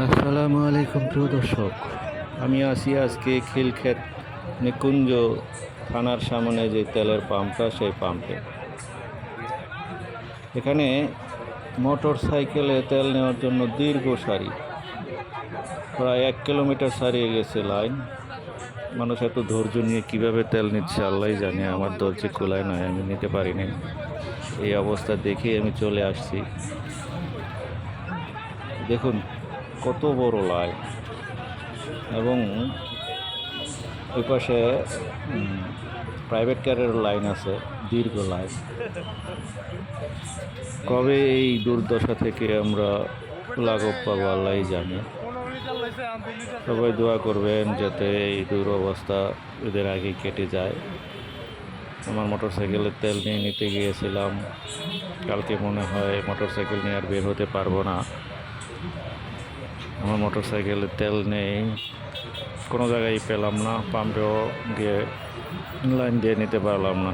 আসসালামু আলাইকুম প্রিয় দর্শক। আমি আছি আজকে খিলক্ষেত নিকুঞ্জ থানার সামনে যে তেলের পাম্পটা, সেই পাম্পে। এখানে মোটর সাইকেলে তেল নেওয়ার জন্য দীর্ঘ সারি, প্রায় 1 কিলোমিটার ছাড়িয়ে গেছে লাইন। মানুষ এত ধৈর্য নিয়ে কিভাবে তেল নিচ্ছে আল্লাহই জানে। আমার ধৈর্য কুলায় নয়, আমি নিতে পারিনি। এই অবস্থা দেখে আমি চলে আসছি। দেখুন কত বড় লাইন, এবং ওই পাশে প্রাইভেট কারের লাইন আছে, দীর্ঘ লাইন। কবে এই দুর্দশা থেকে আমরা লাঘব পাবো আল্লাহই জানে। সবাই দোয়া করবেন যাতে এই দুরবস্থা এদের আগে কেটে যায়। আমার মোটর সাইকেলের তেল নিয়ে নিতে গিয়েছিলাম, কালকে মনে হয় মোটর সাইকেল নিয়ে আর বের হতে পারবো না। আমার মোটর সাইকেলের তেল নেই, কোনো জায়গায় পেলাম না, পাম্পেও গিয়ে লাইন দিয়ে নিতে পারলাম না।